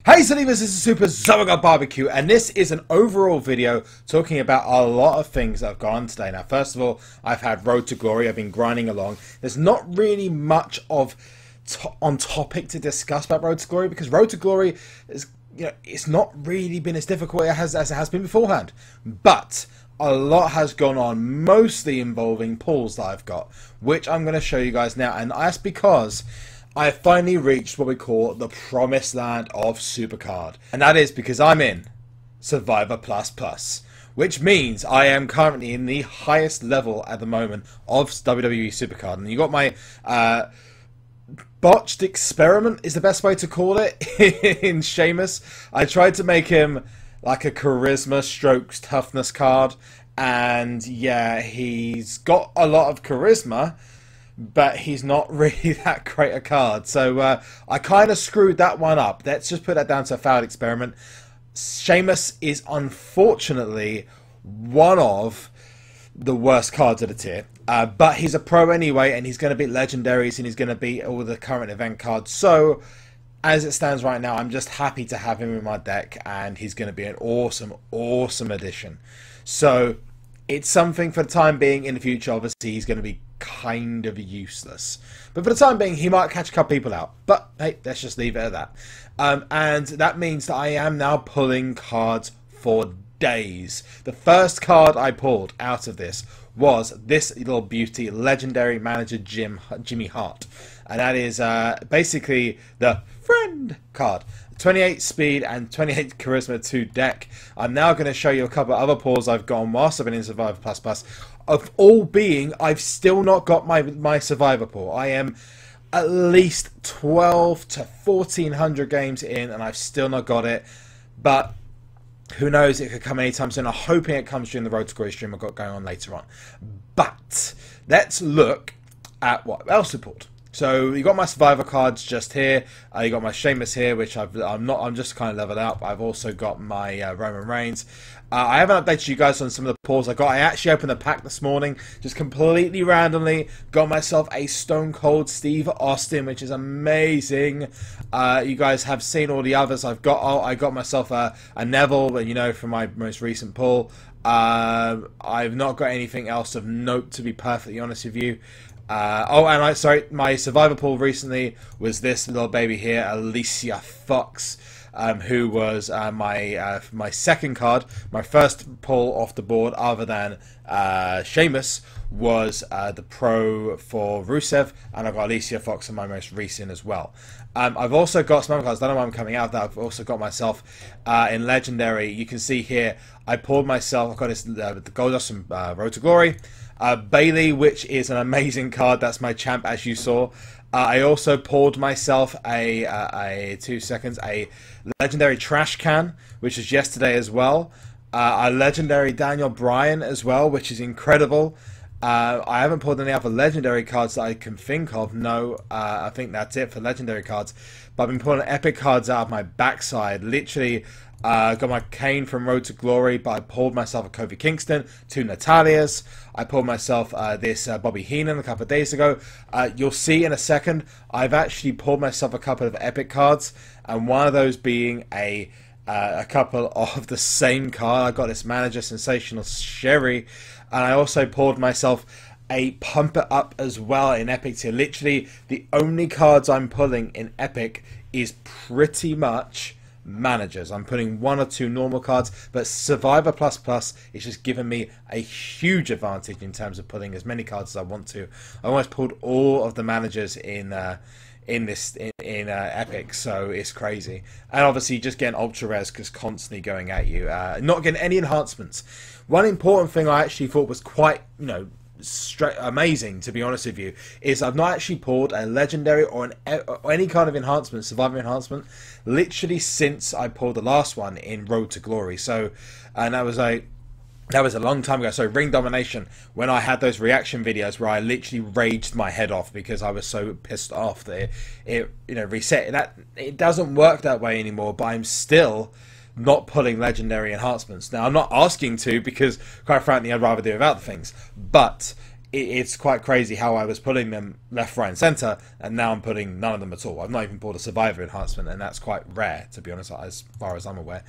Hey Survivors, this is SuperZomgbBBQ, and this is an overall video talking about a lot of things that have gone on today. Now, first of all, I've had Road to Glory. I've been grinding along. There's not really much of on topic to discuss about Road to Glory because Road to Glory is, it's not really been as difficult as it has been beforehand. But a lot has gone on, mostly involving pulls that I've got, which I'm going to show you guys now, and that's because I have finally reached what we call the promised land of SuperCard. And that is because I'm in Survivor Plus, which means I am currently in the highest level at the moment of WWE SuperCard. And you got my botched experiment is the best way to call it in Sheamus. I tried to make him like a charisma strokes toughness card. And yeah, he's got a lot of charisma, but he's not really that great a card. So I kind of screwed that one up. Let's just put that down to a failed experiment. Sheamus is unfortunately one of the worst cards of the tier. But he's a pro anyway, and he's going to beat legendaries, and he's going to beat all the current event cards. So as it stands right now, I'm just happy to have him in my deck, and he's going to be an awesome, awesome addition. So it's something for the time being. In the future, obviously, he's going to be kind of useless, but for the time being he might catch a couple people out, but hey, let's just leave it at that. And that means that I am now pulling cards for days. The first card I pulled out of this was this little beauty, legendary manager Jimmy Hart, and that is basically the friend card. 28 speed and 28 charisma to deck. I'm now going to show you a couple of other pulls I've gone whilst I've been in Survivor Plus. Of all being, I've still not got my Survivor pool. I am at least 12 to 1400 games in, and I've still not got it. But who knows? It could come anytime soon. I'm hoping it comes during the Road to Glory stream I've got going on later on. But let's look at what else we pulled. So you got my Survivor cards just here. You got my Sheamus here, which I'm just kind of leveled up. I've also got my Roman Reigns. I haven't updated you guys on some of the pulls I got. I actually opened a pack this morning, just completely randomly. Got myself a Stone Cold Steve Austin, which is amazing. You guys have seen all the others I've got. Oh, I got myself a Neville, you know, from my most recent pull. I've not got anything else of note, to be perfectly honest with you. My Survivor pool recently was this little baby here, Alicia Fox, who was my second card. My first pull off the board, other than Sheamus, was the pro for Rusev, and I've got Alicia Fox in my most recent as well. I've also got some other cards. I don't know why I'm coming out of that. I've also got myself in Legendary. You can see here, I pulled myself. I've got this the Goldust from Road to Glory. Bailey, which is an amazing card. That's my champ, as you saw. I also pulled myself a legendary trash can, which is yesterday as well. A legendary Daniel Bryan as well, which is incredible. I haven't pulled any other legendary cards that I can think of. No, I think that's it for legendary cards. But I've been pulling epic cards out of my backside. Literally, got my Kane from Road to Glory, but I pulled myself a Kofi Kingston, 2 Natalias. I pulled myself this Bobby Heenan a couple of days ago. You'll see in a second, I've actually pulled myself a couple of epic cards, and one of those being a couple of the same card. I got this manager, Sensational Sherry, and I also pulled myself a Pump It Up as well in Epic tier. Literally, the only cards I'm pulling in Epic is pretty much managers. I'm putting 1 or 2 normal cards, but Survivor Plus is just giving me a huge advantage in terms of pulling as many cards as I want to. I almost pulled all of the managers in Epic, so it's crazy. And obviously just getting ultra rares because constantly going at you, not getting any enhancements. One important thing I actually thought was quite amazing, to be honest with you, is I've not actually pulled a legendary or any kind of enhancement, Survivor enhancement, literally since I pulled the last one in Road to Glory. So, and that was a long time ago. So Ring Domination, when I had those reaction videos where I literally raged my head off because I was so pissed off that it reset. That it doesn't work that way anymore. But I'm still not pulling legendary enhancements. Now, I'm not asking to, because quite frankly I'd rather do without the things, but it's quite crazy how I was pulling them left, right, and centre, and now I'm putting none of them at all. I've not even pulled a Survivor enhancement, and that's quite rare, to be honest, as far as I'm aware.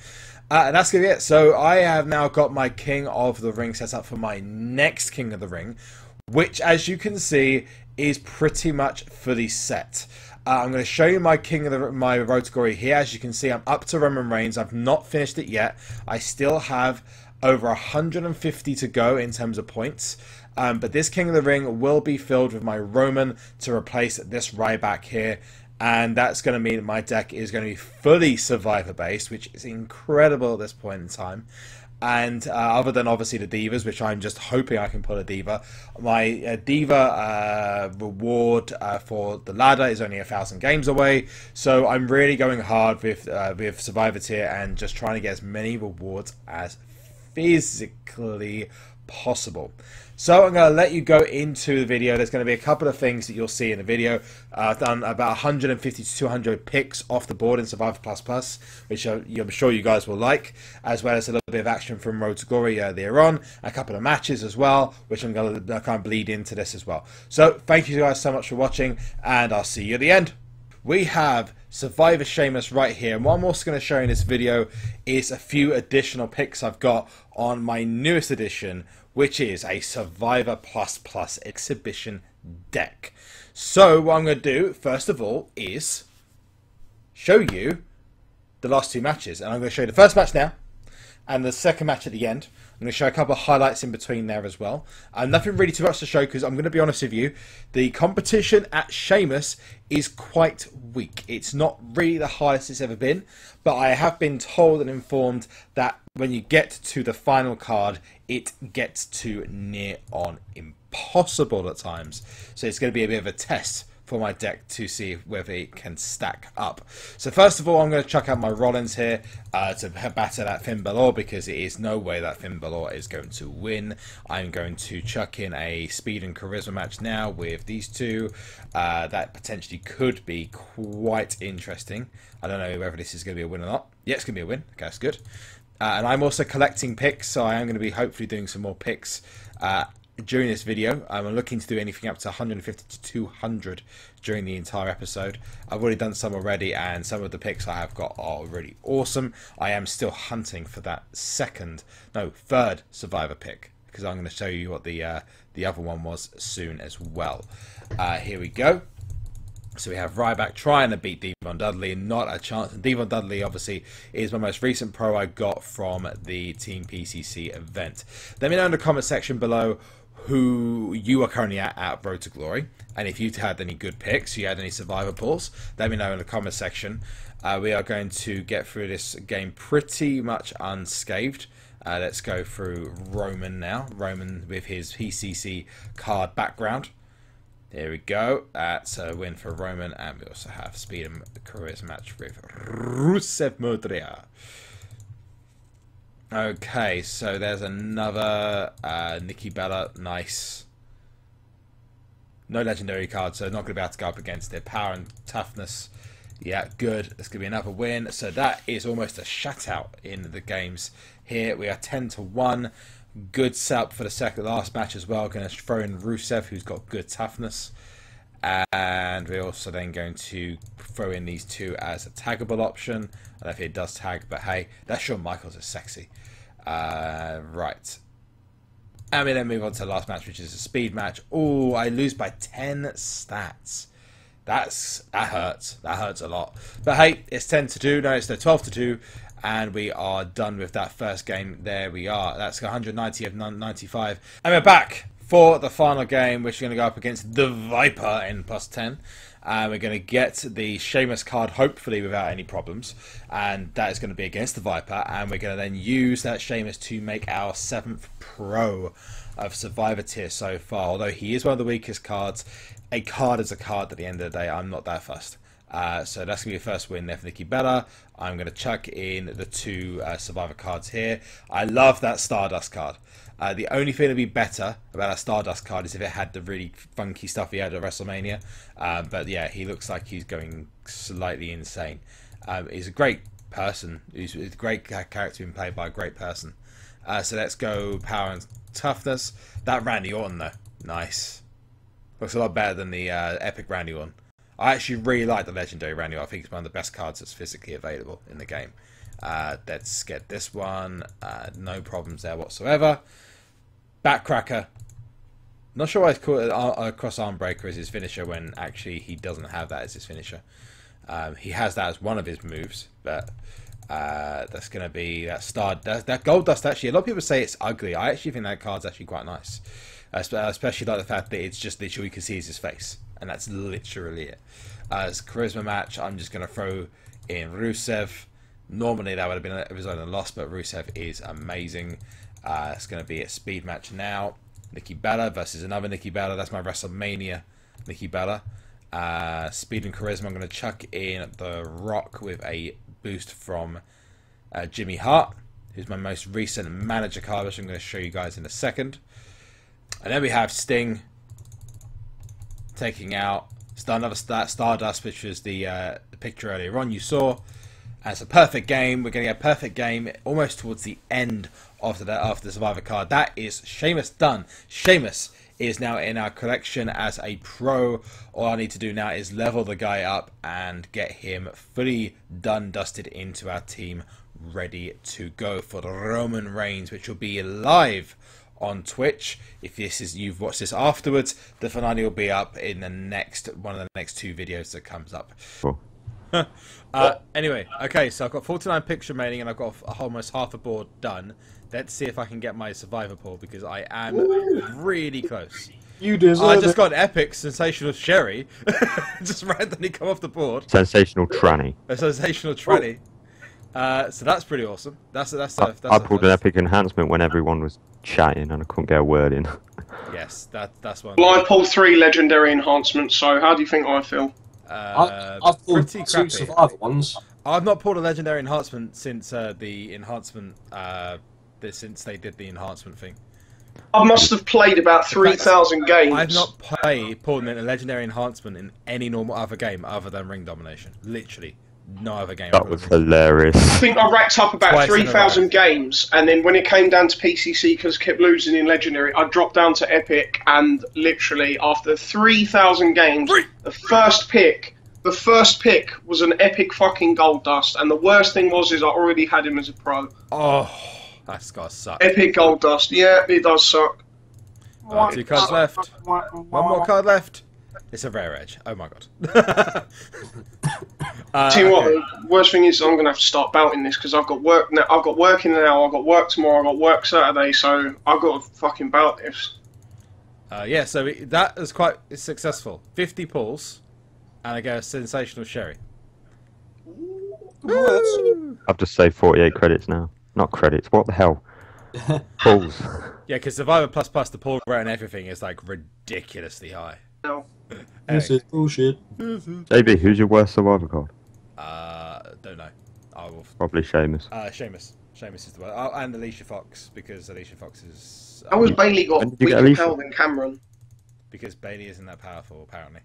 And that's going to be it. So I have now got my King of the Ring set up for my next King of the Ring, which, as you can see, is pretty much fully set. I'm going to show you my my Road to Glory here. As you can see, I'm up to Roman Reigns. I've not finished it yet. I still have over 150 to go in terms of points. But this King of the Ring will be filled with my Roman to replace this Ryback here. And that's going to mean that my deck is going to be fully Survivor based, which is incredible at this point in time. And other than obviously the Divas, which I'm just hoping I can pull a Diva, my Diva reward for the ladder is only 1,000 games away. So I'm really going hard with Survivor tier and just trying to get as many rewards as physically possible. So I'm going to let you go into the video. There's going to be a couple of things that you'll see in the video. I've done about 150 to 200 picks off the board in Survivor Plus, which I'm sure you guys will like, as well as a little bit of action from Road to Glory there on, a couple of matches as well, which I'm going to kind of bleed into this as well. So thank you guys so much for watching, and I'll see you at the end. We have Survivor Sheamus right here, and what I'm also going to show in this video is a few additional picks I've got on my newest edition, which is a Survivor Plus exhibition deck. So what I'm going to do, first of all, is show you the last two matches. And I'm going to show you the first match now, and the second match at the end. I'm going to show a couple of highlights in between there as well. Nothing really too much to show, because I'm going to be honest with you, the competition at Sheamus is quite weak. It's not really the highest it's ever been, but I have been told and informed that when you get to the final card, it gets to near on impossible at times. So it's going to be a bit of a test for my deck to see whether it can stack up. So first of all, I'm going to chuck out my Rollins here to batter that Finn Balor, because it is no way that Finn Balor is going to win. I'm going to chuck in a speed and charisma match now with these two. That potentially could be quite interesting. I don't know whether this is going to be a win or not. Yeah, it's going to be a win. Okay, that's good. And I'm also collecting picks, so I am going to be hopefully doing some more picks during this video. I'm looking to do anything up to 150 to 200 during the entire episode. I've already done some already, and some of the picks I have got are really awesome. I am still hunting for that third Survivor pick, because I'm going to show you what the other one was soon as well. Here we go. So we have Ryback trying to beat Devon Dudley, not a chance. And Devon Dudley, obviously, is my most recent pro I got from the Team PCC event. Let me know in the comment section below who you are currently at Road to Glory, and if you've had any good picks, you had any Survivor pulls, let me know in the comment section. We are going to get through this game pretty much unscathed. Let's go through Roman now. Roman with his PCC card background. There we go. That's a win for Roman, and we also have speed and charisma match with Rusev Modria. Okay, so there's another Nikki Bella. Nice. No legendary card, so not going to be able to go up against it. Power and toughness. Yeah, good. It's going to be another win. So that is almost a shutout in the games here. We are 10 to 1. Good setup for the last match as well. Going to throw in Rusev, who's got good toughness. And we're also then going to throw in these two as a taggable option. I don't know if it does tag, but hey, that Shawn Michaels is sexy. Right. And we then move on to the last match, which is a speed match. Oh, I lose by 10 stats. That hurts. That hurts a lot. But hey, it's 10 to 2. No, it's 12 to 2. And we are done with that first game. There we are. That's 190 of 95. And we're back for the final game, which is going to go up against the Viper in +10. And we're going to get the Sheamus card, hopefully without any problems. And that is going to be against the Viper. And we're going to then use that Sheamus to make our 7th Pro of Survivor tier so far. Although he is one of the weakest cards, a card is a card at the end of the day. I'm not that fussed. So that's going to be a first win there for Nikki Bella. I'm going to chuck in the two Survivor cards here. I love that Stardust card. The only thing that would be better about that Stardust card is if it had the really funky stuff he had at WrestleMania. But yeah, he looks like he's going slightly insane. He's a great person. He's a great character being played by a great person. So let's go power and toughness. That Randy Orton though. Nice. Looks a lot better than the Epic Randy one. I actually really like the Legendary Randy. I think it's one of the best cards that's physically available in the game. Let's get this one. No problems there whatsoever. Backcracker. Not sure why it's called a cross arm breaker as his finisher when actually he doesn't have that as his finisher. He has that as one of his moves, but that's going to be that gold dust. Actually, a lot of people say it's ugly. I actually think that card's actually quite nice, especially like the fact that it's just literally you can see his face, and that's literally it. As charisma match, I'm just going to throw in Rusev. Normally that would have been a result in a loss, but Rusev is amazing. It's going to be a speed match now. Nikki Bella versus another Nikki Bella. That's my WrestleMania Nikki Bella. Speed and charisma. I'm going to chuck in the Rock with a boost from Jimmy Hart, who's my most recent manager card, which I'm going to show you guys in a second. And then we have Sting taking out another Stardust, which was the picture earlier on you saw. And it's a perfect game. We're going to get a perfect game almost towards the end after the Survivor card. That is Sheamus done. Sheamus is now in our collection as a pro. All I need to do now is level the guy up and get him fully dusted into our team, ready to go for the Roman Reigns, which will be live on Twitch. If you've watched this afterwards, the finale will be up in the one of the next 2 videos that comes up. Cool. Anyway, okay, so I've got 49 picks remaining and I've got almost half a board done. Let's see if I can get my Survivor pool, because I am really close. You deserve I just it. got an epic sensational Sherry just randomly come off the board. Sensational tranny. A sensational tranny. So that's pretty awesome. I pulled an epic enhancement when everyone was chatting and I couldn't get a word in. Yes, that's one. Well, I pulled 3 legendary enhancements, so how do you think I feel? I've pulled pretty 2 crappy. Survivor ones. I've not pulled a legendary enhancement since the enhancement since they did the enhancement thing. I must have played about 3,000 games. I've not pulled a legendary enhancement in any normal other game other than Ring Domination. Literally, no other game. That was hilarious. I think I racked up about Twice in a 3,000 games, and then when it came down to PCC, because I kept losing in Legendary, I dropped down to Epic, and literally, after 3,000 games, the first pick was an Epic fucking Gold Dust, and the worst thing was I already had him as a pro. Oh, that's gotta suck. Epic Gold Dust, yeah, it does suck. 2 cards left. 1 more card left. It's a rare edge. Oh my god. Tell you what, the worst thing is I'm gonna have to start belting this because I've got work now. I've got work in an hour. I've got work tomorrow. I've got work Saturday, so I've got to fucking belt this. Yeah, so that is quite successful. 50 pulls, and I get a sensational Sherry. I've just saved 48 credits now. Not credits. What the hell? Pulls. Yeah, because Survivor Plus, the pull rate and everything is like ridiculously high. No. This is bullshit. JB, who's your worst Survivor card? Don't know. I will. Probably Sheamus. Sheamus. Sheamus is the worst. Oh, and Alicia Fox, because Alicia Fox is. How has Bailey got When did you get weaker Alicia? power than Cameron? Because Bailey isn't that powerful, apparently.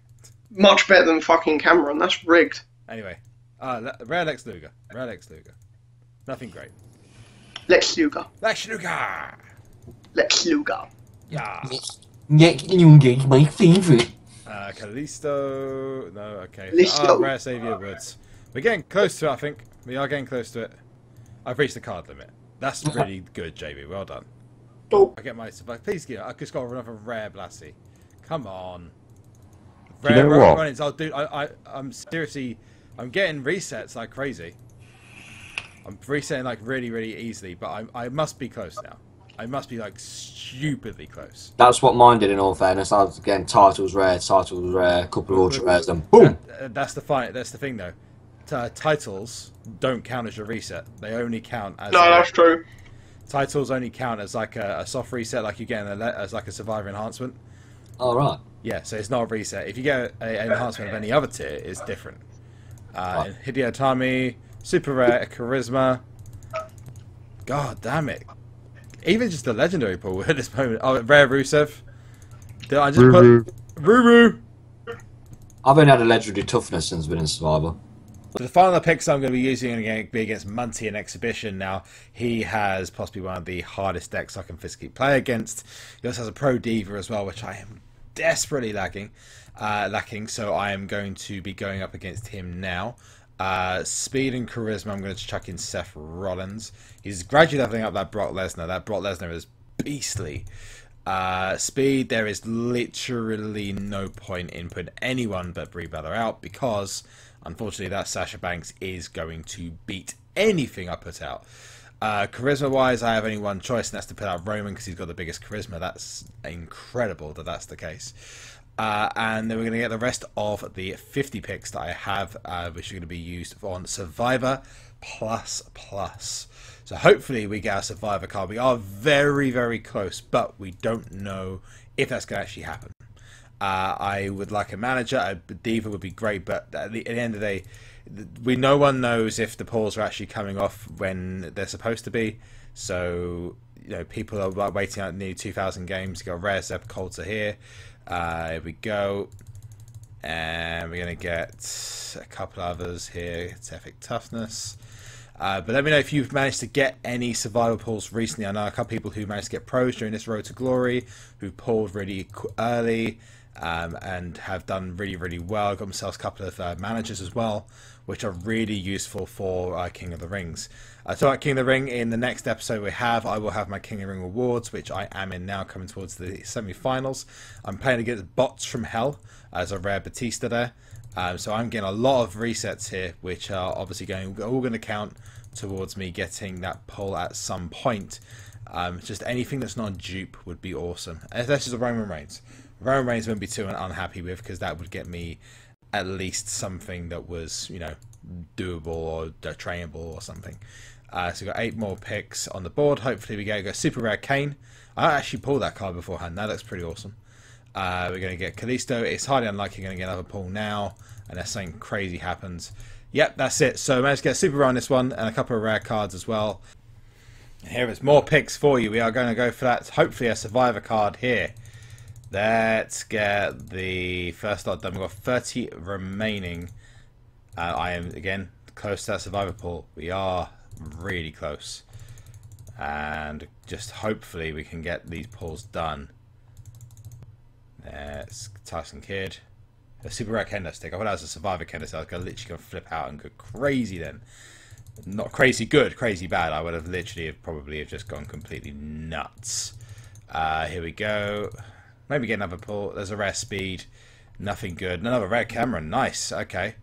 Much better than fucking Cameron. That's rigged. Anyway, rare Lex Luger. Rare Lex Luger. Nothing great. Lex Luger. Lex Luger. Lex Luger. Yeah. Next Luger is my favourite. Callisto. No, okay. Listo. Rare Savior Woods. We're getting close to it, I think. We are getting close to it. I've reached the card limit. That's really good, JB. Well done. Oh. I get my survive. Please give. I just got another rare Blassie. Come on. Do you know what? Runnings. I'll do. I'm seriously. I'm getting resets like crazy. I'm resetting like really, really easily, but I must be close now. I must be like stupidly close. That's what mine did, in all fairness. I was getting titles rare, a couple of ultra rares, and boom! That's the thing though. Titles don't count as your reset. They only count as. No, that's true. Titles only count as like a soft reset, like you get as like a Survivor enhancement. Alright. Yeah, so it's not a reset. If you get an enhancement of any other tier, it's different. Right. Hideo Itami, super rare, charisma. God damn it. Even just the legendary pool at this moment. Oh, rare Rusev. Did I just put Ruru? I've only had a legendary toughness since I've been in Survivor. So the final picks I'm going to be using are going to be against Munty in Exhibition. Now, he has possibly one of the hardest decks I can physically play against. He also has a Pro Diva as well, which I am desperately lacking. So I am going to be going up against him now. Speed and Charisma, I'm going to chuck in Seth Rollins. He's gradually leveling up that Brock Lesnar. That Brock Lesnar is beastly. Speed, there is literally no point in putting anyone but Brie Bella out because, unfortunately, that Sasha Banks is going to beat anything I put out. Charisma-wise, I have only one choice, and that's to put out Roman because he's got the biggest charisma. That's incredible that that's the case. And then we're going to get the rest of the 50 picks that I have, which are going to be used on Survivor Plus. So hopefully we get a Survivor card. We are very, very close, but we don't know if that's going to actually happen. I would like a manager. A Diva would be great, but at the end of the day, no one knows if the pulls are actually coming off when they're supposed to be. So, you know, people are like waiting out nearly 2,000 games to go rare. Zeb Coulter here. Here we go. And we're going to get a couple others here. It's Epic Toughness. But let me know if you've managed to get any survival pulls recently. I know a couple people who managed to get pros during this Road to Glory, who pulled really early and have done really, really well. Got themselves a couple of managers as well, which are really useful for King of the Rings. So at King of the Ring, in the next episode I will have my King of the Ring Awards, which I am in now, coming towards the semi-finals. I'm playing against Bots from Hell as a rare Batista there. So I'm getting a lot of resets here, which are obviously all going to count towards me getting that pull at some point. Just anything that's not a dupe would be awesome. This is a Roman Reigns. Roman Reigns wouldn't be too unhappy with, because that would get me at least something that was, you know, doable or trainable or something. So we've got 8 more picks on the board. Hopefully we go Super Rare Kane. I actually pulled that card beforehand. That looks pretty awesome. We're going to get Kalisto. It's highly unlikely you're going to get another pull now, unless something crazy happens. Yep, that's it. So I managed to get a Super Rare on this one, and a couple of rare cards as well. Here is more picks for you. We are going to go for that. Hopefully a Survivor card here. Let's get the first lot done. We've got 30 remaining. I am, again, close to that Survivor pool. We are really close. And just hopefully we can get these pulls done. There's Tyson Kidd. A Super Rare Kendo Stick. I thought that was a Survivor Kendo Stick. I was literally going to flip out and go crazy then. Not crazy good, crazy bad. I would have literally probably just gone completely nuts. Here we go. Maybe get another pull. There's a rare Speed. Nothing good. Another rare Cameron. Nice. Okay.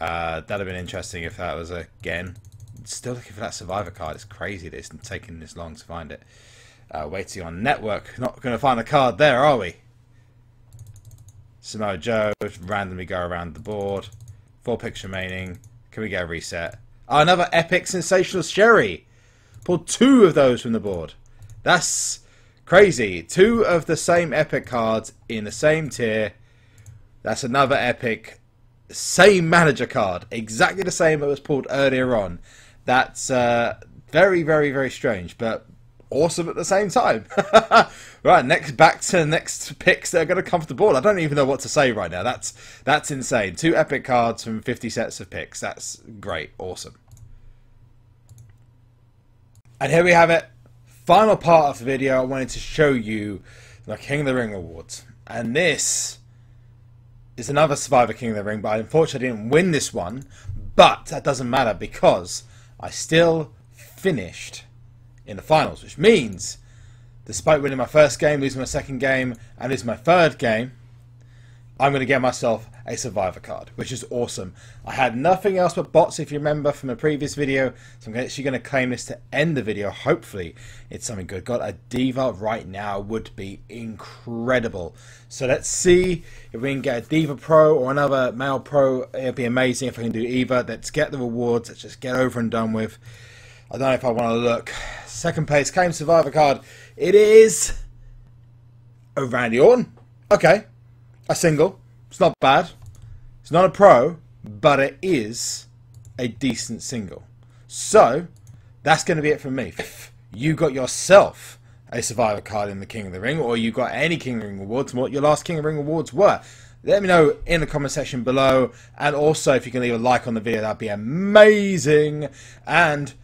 That'd have been interesting if that was again. Still looking for that Survivor card. It's crazy that it's taking this long to find it. Waiting on network. Not going to find a card there, are we? Samoa Joe. Randomly go around the board. 4 picks remaining. Can we get a reset? Oh, another epic sensational Sherry. Pulled 2 of those from the board. That's crazy. 2 of the same epic cards in the same tier. That's another epic. Same manager card. Exactly the same that was pulled earlier on. That's very, very, very strange, but awesome at the same time. Right, back to the next picks that are going to come to the board. I don't even know what to say right now. That's insane. 2 epic cards from 50 sets of picks. That's great. Awesome. And here we have it. Final part of the video. I wanted to show you the King of the Ring Awards. And this is another Survivor King of the Ring, but I unfortunately didn't win this one. But that doesn't matter because I still finished in the finals, which means despite winning my first game, losing my second game, and losing my third game, I'm going to get myself a Survivor card, which is awesome. I had nothing else but bots, if you remember from a previous video, so I'm actually going to claim this to end the video. Hopefully it's something good. Got a Diva right now would be incredible. So let's see if we can get a Diva Pro or another male Pro. It'd be amazing if I can do either. Let's get the rewards. Let's just get over and done with. I don't know if I want to look. Second place, claim Survivor card. It is a Randy Orton. Okay. A single. It's not bad. It's not a pro, but it is a decent single. So, that's going to be it from me. If you got yourself a Survivor card in the King of the Ring, or you got any King of the Ring awards, and what your last King of the Ring awards were, let me know in the comment section below. And also, if you can leave a like on the video, that'd be amazing. And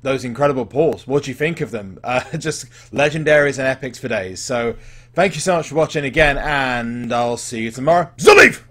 those incredible pulls, what do you think of them? Just legendaries and epics for days. So thank you so much for watching again, and I'll see you tomorrow. Zaleef!